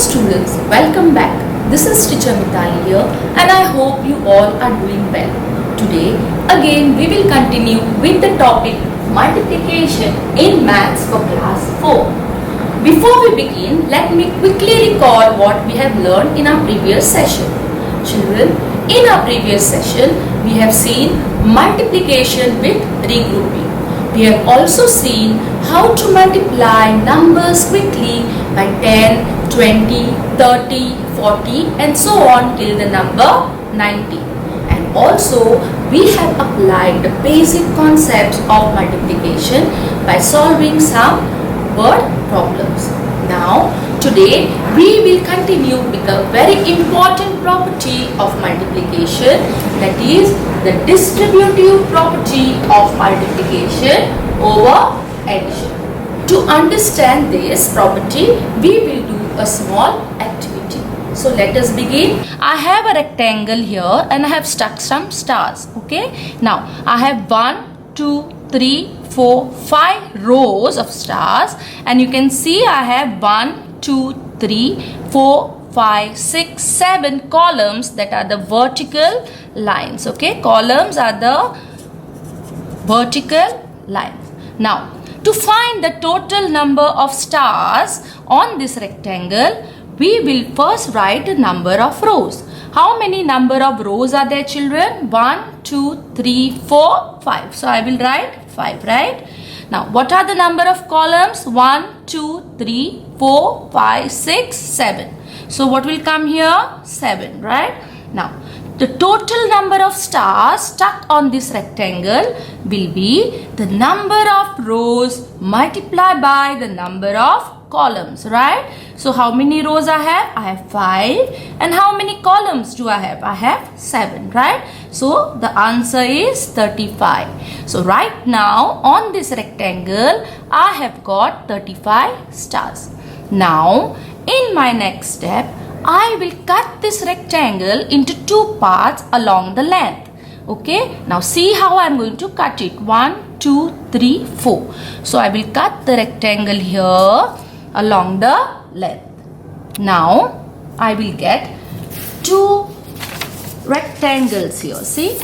students, welcome back. This is teacher Mitali here and I hope you all are doing well. Today again we will continue with the topic multiplication in maths for class 4. Before we begin, let me quickly recall what we have learned in our previous session. Children, in our previous session we have seen multiplication with regrouping. We have also seen how to multiply numbers quickly by 10, 20, 30, 40 and so on till the number 90. And also we have applied the basic concepts of multiplication by solving some word problems. Now today we will continue with a very important property of multiplication, that is the distributive property of multiplication over addition. To understand this property, we will do a small activity. So let us begin. I have a rectangle here and I have stuck some stars. Okay. Now I have 1, 2, 3, 4, 5 rows of stars, and you can see I have 1, 2, 3, 4, 5, 6, 7 columns that are the vertical lines. Okay, columns are the vertical lines. Now, to find the total number of stars on this rectangle, we will first write the number of rows. How many number of rows are there, children? 1, 2, 3, 4, 5. So, I will write 5, right? Now, what are the number of columns? 1, 2, 3, 4, 5, 6, 7. So, what will come here? 7, right? Now, the total number of stars stuck on this rectangle will be the number of rows multiplied by the number of columns, right? So, how many rows I have? I have 5. And how many columns do I have? I have 7, right? So, the answer is 35. So, right now on this rectangle, I have got 35 stars. Now, in my next step, I will cut this rectangle into two parts along the length. Okay. Now, see how I am going to cut it. 1, 2, 3, 4. So, I will cut the rectangle here along the length. Now, I will get two rectangles here. See,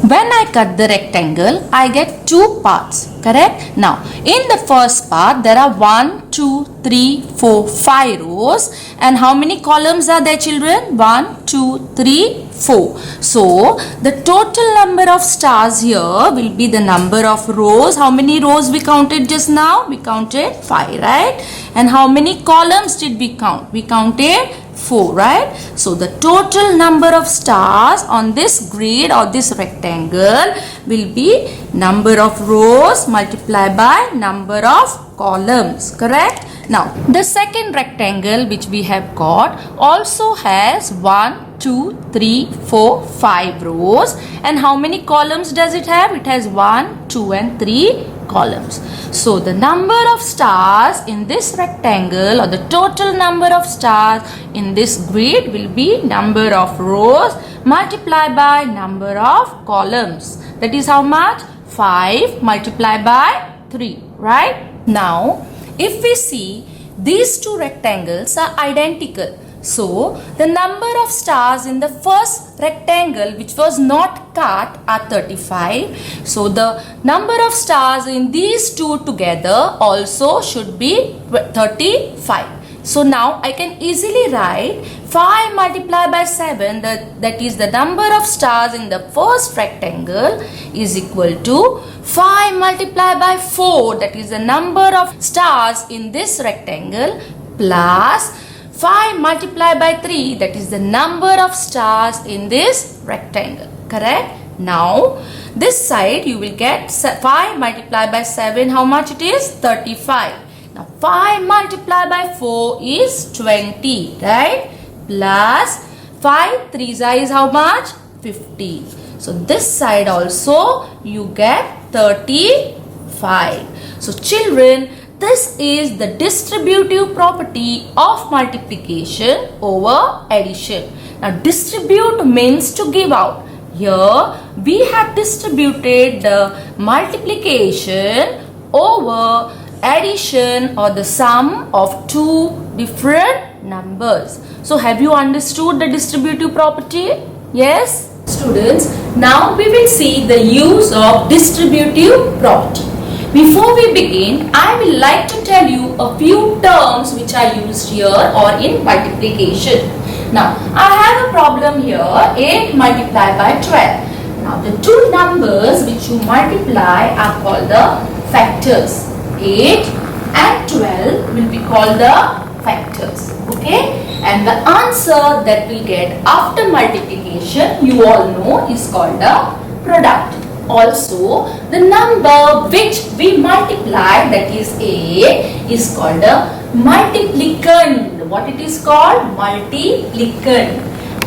when I cut the rectangle, I get two parts, correct? Now, in the first part, there are 1, 2, 3, 4, 5 rows. And how many columns are there, children? 1, 2, 3, 4. So, the total number of stars here will be the number of rows. How many rows we counted just now? We counted 5, right? And how many columns did we count? We counted 4, right? So, the total number of stars on this grid or this rectangle will be number of rows multiplied by number of columns, correct? Now, the second rectangle which we have got also has 1, 2, 3, 4, 5 rows. And how many columns does it have? It has 1, 2 and 3 columns. So, the number of stars in this rectangle or the total number of stars in this grid will be number of rows multiplied by number of columns. That is how much? 5 multiplied by 3, right? Now, if we see, these two rectangles are identical. So, the number of stars in the first rectangle which was not cut are 35. So, the number of stars in these two together also should be 35. So, now I can easily write 5 multiplied by 7, that is the number of stars in the first rectangle is equal to 5 multiplied by 4, that is the number of stars in this rectangle, plus 5 multiplied by 3, that is the number of stars in this rectangle, correct? Now, this side you will get 5 multiplied by 7, how much it is? 35. Now, 5 multiplied by 4 is 20, right? Plus 5 3s is how much? 50. So, this side also you get 35. So, children, this is the distributive property of multiplication over addition. Now, distribute means to give out. Here, we have distributed the multiplication over addition or the sum of two different numbers. So have you understood the distributive property? Yes? Students, now we will see the use of distributive property. Before we begin, I will like to tell you a few terms which are used here or in multiplication. Now, I have a problem here, 8 multiplied by 12. Now, the two numbers which you multiply are called the factors. 8 and 12 will be called the factors. Okay? And the answer that we get after multiplication, you all know, is called the product. Also, the number which we multiply, that is 8, is called a multiplicand. What it is called? Multiplicand.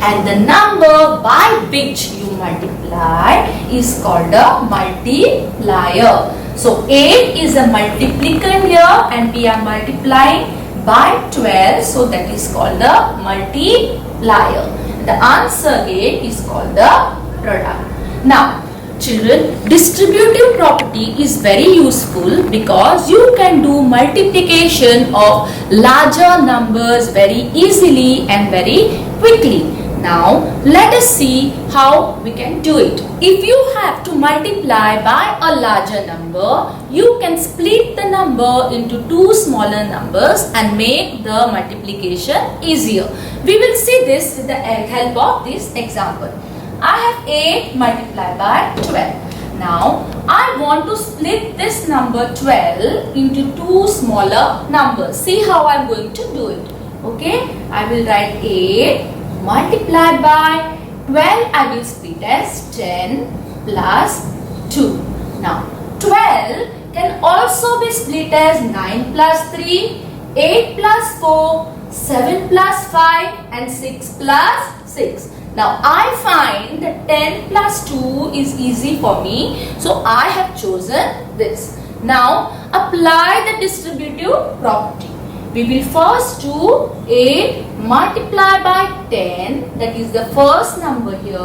And the number by which you multiply is called a multiplier. So 8 is a multiplicand here and we are multiplying by 12. So that is called the multiplier. The answer 8 is called the product. Now, children, distributive property is very useful because you can do multiplication of larger numbers very easily and very quickly. Now, let us see how we can do it. If you have to multiply by a larger number, you can split the number into two smaller numbers and make the multiplication easier. We will see this with the help of this example. I have 8 multiplied by 12. Now, I want to split this number 12 into two smaller numbers. See how I am going to do it. Okay, I will write 8 multiplied by 12. I will split as 10 plus 2. Now, 12 can also be split as 9 plus 3, 8 plus 4, 7 plus 5 and 6 plus 6. Now, I find that 10 plus 2 is easy for me. So, I have chosen this. Now, apply the distributive property. We will first do 8 multiplied by 10. That is the first number here.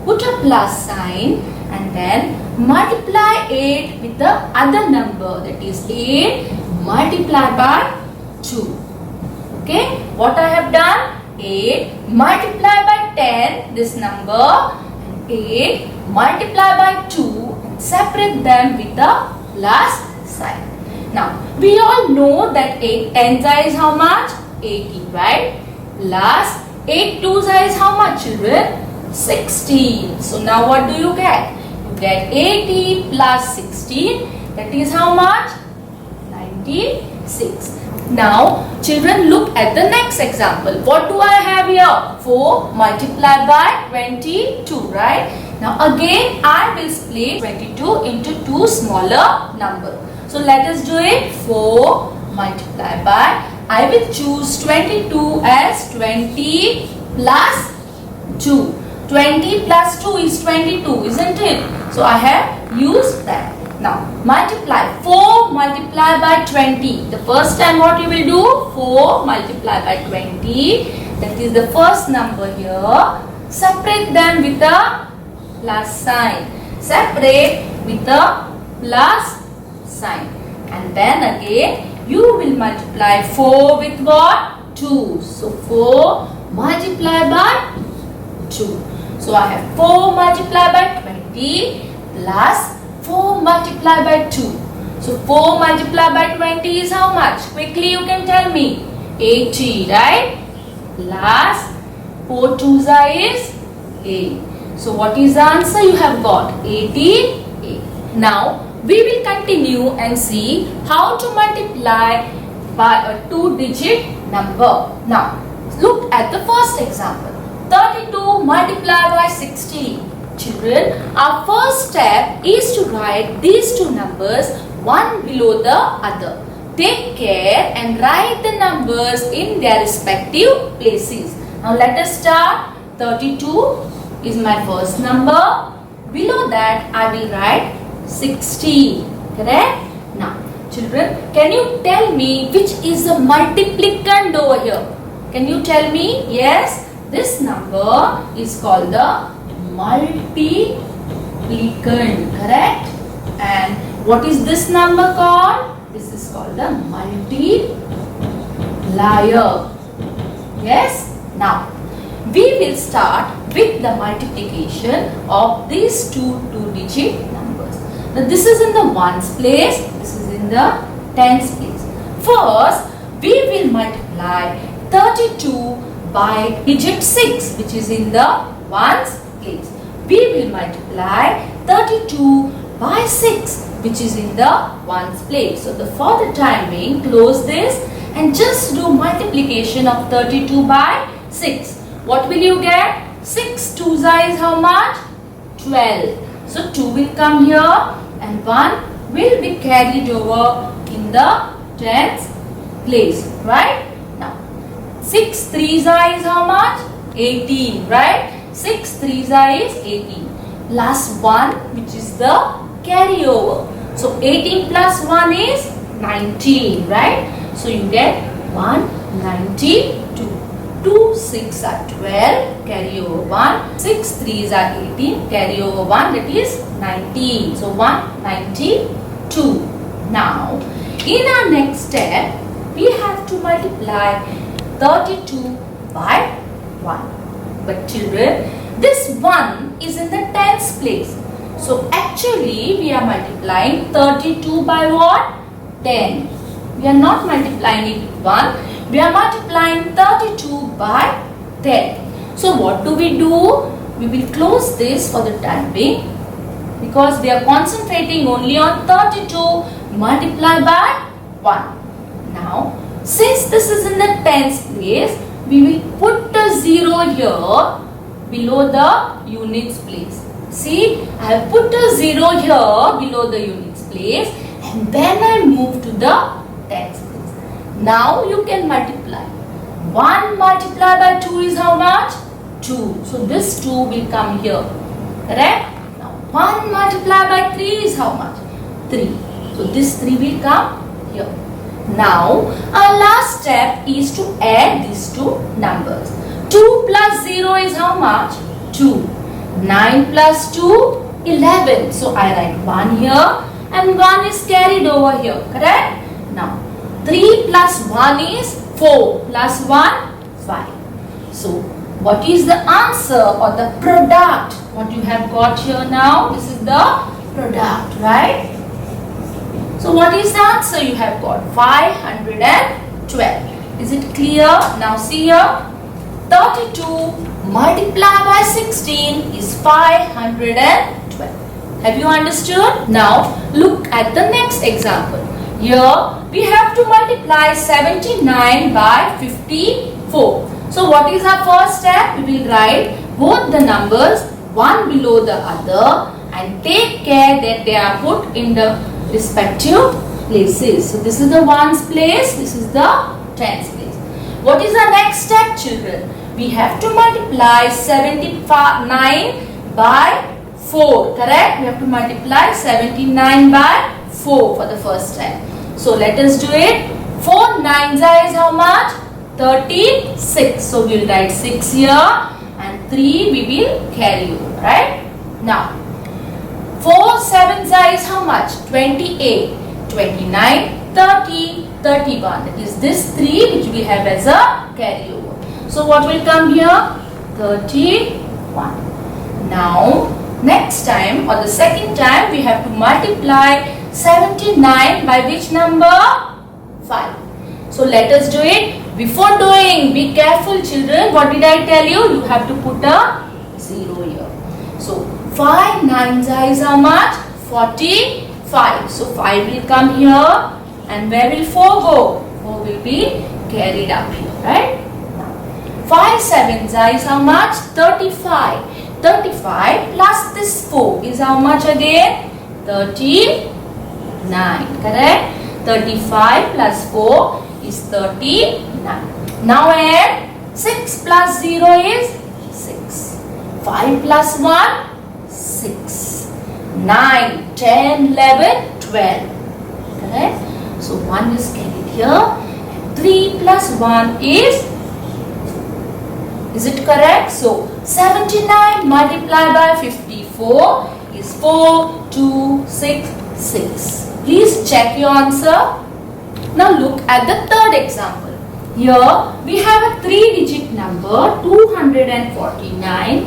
Put a plus sign and then multiply 8 with the other number. That is 8 multiplied by 2. Okay. What I have done? 8 multiplied by 10, this number, and 8 multiplied by 2, and separate them with a plus sign. Now, we all know that 8 tens is how much? 80, right? Plus 8 twos is how much, children? 16. So, now what do you get? You get 80 plus 16, that is how much? 96. Now, children, look at the next example. What do I have here? 4 multiplied by 22, right? Now, again, I will split 22 into two smaller numbers. So, let us do it. 4 multiplied by, I will choose 22 as 20 plus 2. 20 plus 2 is 22, isn't it? So, I have used that. Now, multiply 4 multiplied by 20. The first time what you will do? 4 multiplied by 20. That is the first number here. Separate them with a plus sign. Separate with a plus sign. And then again, you will multiply 4 with what? 2. So, 4 multiplied by 2. So, I have 4 multiplied by 20 plus 4 multiplied by 2. So 4 multiplied by 20 is how much? Quickly you can tell me. 80, right? Plus 4 twos is 8. So what is the answer you have got? 88. Now we will continue and see how to multiply by a 2-digit number. Now look at the first example. 32 multiplied by 16. Children, our first step is to write these two numbers one below the other. Take care and write the numbers in their respective places. Now let us start. 32 is my first number. Below that I will write 16. Correct? Now children, can you tell me which is the multiplicand over here? Can you tell me? Yes, this number is called the multiplicand, correct? And what is this number called? This is called the multiplier. Yes? Now, we will start with the multiplication of these two two-digit numbers. Now, this is in the ones place, this is in the tens place. First, we will multiply 32 by digit 6, which is in the ones place. We will multiply 32 by 6, which is in the ones place. So, for the time being, close this and just do multiplication of 32 by 6. What will you get? 6 2s is how much? 12. So, 2 will come here and 1 will be carried over in the tens place, right? Now, 6 3s is how much? 18, right? 6 3s is 18. Last one, which is the carryover. So, 18 plus 1 is 19, right? So, you get 192. 2 6 are 12, carry over 1. 6 3s are 18, carry over 1, that is 19. So, 192. Now, in our next step, we have to multiply 32 by 1. But children, this 1 is in the tens place. So, actually, we are multiplying 32 by what? 10. We are not multiplying it with 1. We are multiplying 32 by 10. So, what do? We will close this for the time being because we are concentrating only on 32 multiplied by 1. Now, since this is in the tens place, we will put a 0 here below the units place. See, I have put a 0 here below the units place and then I move to the tens place. Now you can multiply. 1 multiplied by 2 is how much? 2. So this 2 will come here. Correct? Now 1 multiplied by 3 is how much? 3. So this 3 will come here. Now our last step is to add these two numbers. 2 plus 0 is how much? 2. 9 plus 2, 11. So I write 1 here and 1 is carried over here. Correct? Now 3 plus 1 is 4 plus 1, 5. So what is the answer or the product? What you have got here now? This is the product, right? So what is the answer you have got? 512. Is it clear? Now see here. 32 multiplied by 16 is 512. Have you understood? Now look at the next example. Here we have to multiply 79 by 54. So what is our first step? We will write both the numbers one below the other and take care that they are put in the respective places. So this is the ones place, this is the tens place. What is our next step, children? We have to multiply 79 by 4, correct? We have to multiply 79 by 4 for the first step. So let us do it. 4 9s is how much? 36. So we will write 6 here and 3 we will carry over, right? Now 4 7s is how much? 28, 29, 30, 31. That is this 3 which we have as a carry over. So what will come here? 31. Now next time or the second time we have to multiply 79 by which number? 5. So let us do it. Before doing, be careful children. What did I tell you? You have to put a 0 here. So 5 9s is how much? 45. So 5 will come here and where will 4 go? 4 will be carried up here, right? 5 7s is how much? 35. 35 plus this 4 is how much again? 39. Correct? 35 plus 4 is 39. Now add 6 plus 0 is 6. 5 plus 1, 6. 9, 10, 11, 12. Correct? So 1 is carried here. 3 plus 1 is it correct? So 79 multiplied by 54 is 4, 2, 6, 6. Please check your answer. Now look at the third example. Here we have a 3-digit number 249,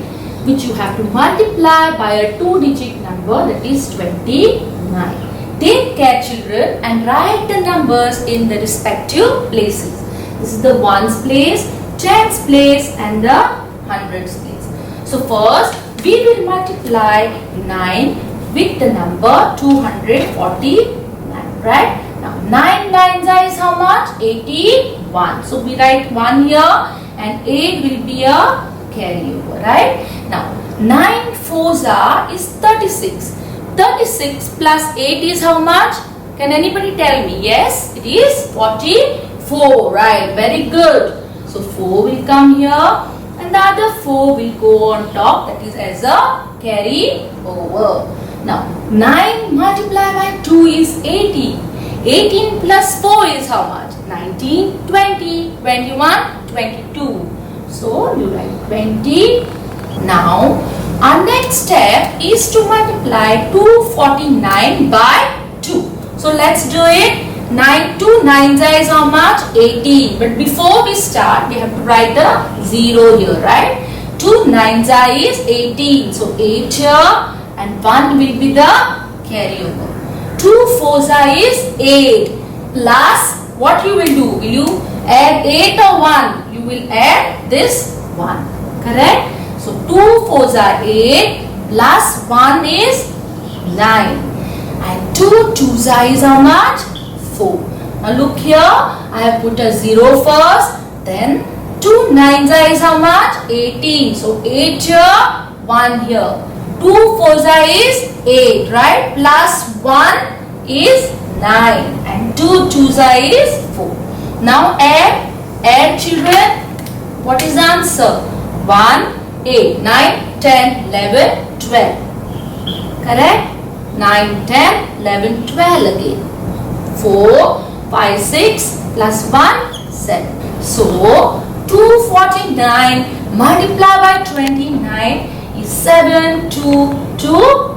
which you have to multiply by a 2-digit number, that is 29. Take care, children, and write the numbers in the respective places. This is the ones place, tens place, and the hundreds place. So first we will multiply 9 with the number 249, right? Now 9 nines is how much? 81. So we write 1 here and 8 will be a carryover, right? Now 9 fours is 36. 36 plus 8 is how much? Can anybody tell me? Yes, it is 44, right? Very good. So 4 will come here and the other 4 will go on top, that is as a carry over. Now 9 multiplied by 2 is 18. 18 plus 4 is how much? 19, 20, 21, 22. So you write 20. Now our next step is to multiply 249 by 2. So let's do it. 2 nines is how much? 18. But before we start, we have to write the 0 here, right? 2 nines is 18. So 8 here and 1 will be the carryover. 2 fours is 8 plus what you will do? Will you add 8 or 1? You will add this 1. Correct? So 2 fours are 8 plus 1 is 9. And 2 twos is how much? 4. Now look here. I have put a 0 first. Then 2 nines is how much? 18. So 8 here, 1 here. 2 fours is 8, right? Plus 1 is 9. And 2 twos is 4. Now add children. What is the answer? 1, 8, 9, 10, 11, 12. Correct? 9, 10, 11, 12 again. 4, 5, 6 plus 1, 7. So 249 multiplied by 29 is 7, 2, 2,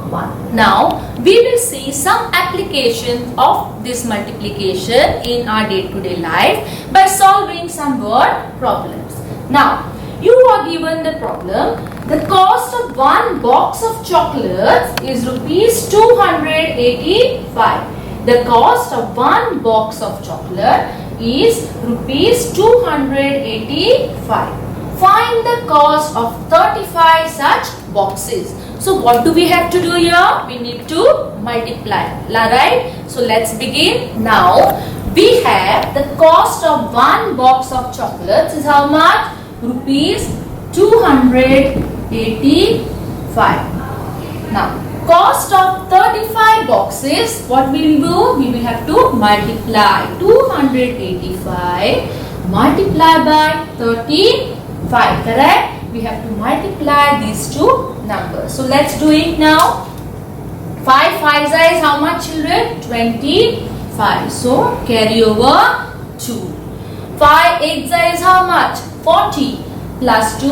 1. Now we will see some application of this multiplication in our day-to-day life by solving some word problems. Now you are given the problem. The cost of one box of chocolates is rupees 285. The cost of one box of chocolate is rupees 285. Find the cost of 35 such boxes. So what do we have to do here? We need to multiply, right? So let's begin. Now we have the cost of one box of chocolates is how much? Rupees 285. Now cost of 35 boxes, what we will do? We will have to multiply 285 multiply by 35, correct? We have to multiply these two numbers. So let's do it now. 5 5 is how much, children? 25. So carry over 2. 5 8 is how much? 40 plus 2,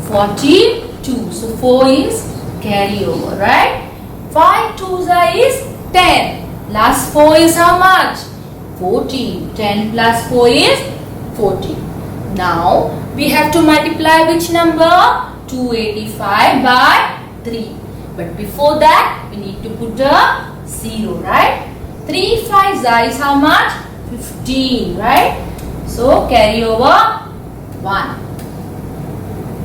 42. So 4 is carry over, right? 5 2 is 10 plus 4 is how much? 14. 10 plus 4 is 14. Now we have to multiply which number? 285 by 3. But before that we need to put a 0, right? 3 5 is how much? 15, right? So carry over 1.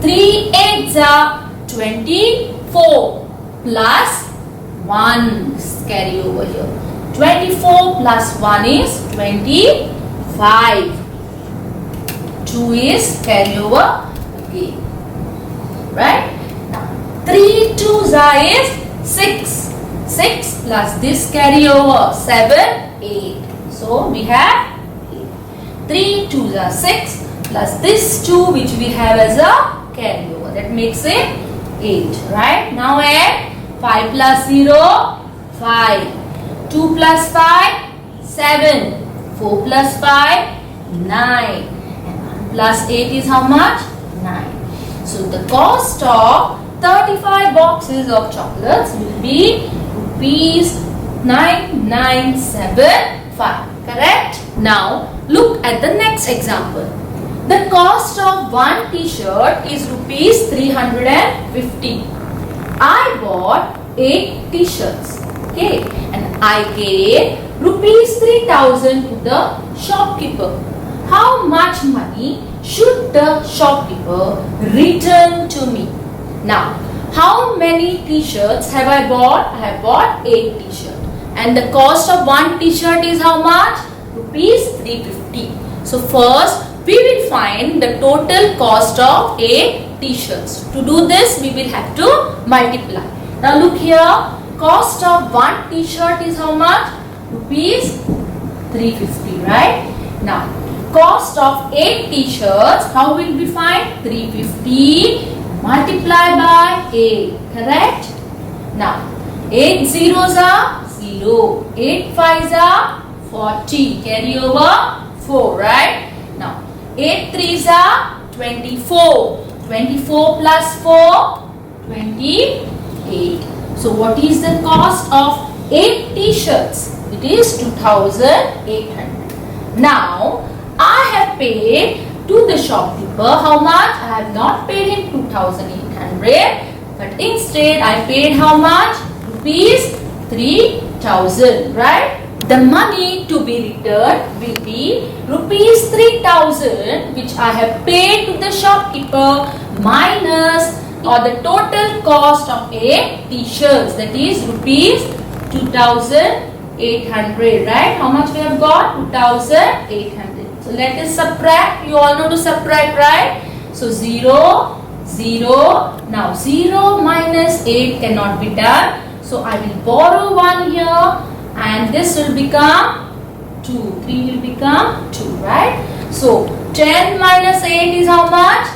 3 8 are 24 plus 1 carry over here. 24 plus 1 is 25. 2 is carry over again. Right? Now 3 2 is 6. 6 plus this carry over 7, 8. So we have 8. 3 2 are 6 plus this 2 which we have as a carry over. That makes it 8. Right? Now add 5 plus 0, 5. 2 plus 5, 7. 4 plus 5, 9. And 1 plus 8 is how much? 9. So the cost of 35 boxes of chocolates will be rupees 9975. Correct? Now look at the next example. The cost of one t-shirt is rupees 350. I bought 8 t-shirts. Okay, and I gave rupees 3000 to the shopkeeper. How much money should the shopkeeper return to me? Now, how many t-shirts have I bought? I have bought 8 t-shirts. And the cost of one t-shirt is how much? Rupees 350. So first, we will find the total cost of 8 t-shirts. To do this, we will have to multiply. Now look here, cost of one t-shirt is how much? Rupees 350, right? Now, cost of 8 t-shirts, how will we find? 350 multiply by 8, correct? Now, 8 zeros are 0, 8 fives are 40, carry over 4, right? Now, 8 threes are 24, 24 plus 4, 28. So, what is the cost of 8 t-shirts? It is 2800. Now, I have paid to the shopkeeper how much? I have not paid him 2800, but instead I paid how much? Rupees 3000, right? The money to be returned will be rupees 3000, which I have paid to the shopkeeper, minus or the total cost of 8 t-shirts, that is rupees 2800, right? How much we have got? 2800. So let us subtract. You all know to subtract, right? So 0, 0. Now 0 minus 8 cannot be done. So I will borrow 1 here, and this will become 2. 3 will become 2, right? So 10 minus 8 is how much?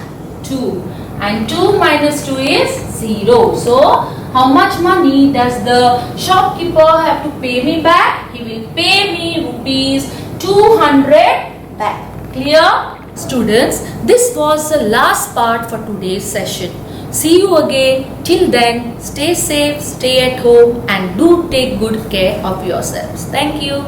2. And 2 minus 2 is 0. So how much money does the shopkeeper have to pay me back? He will pay me rupees 200 back. Clear? Students, this was the last part for today's session. See you again. Till then, stay safe, stay at home, and do take good care of yourselves. Thank you.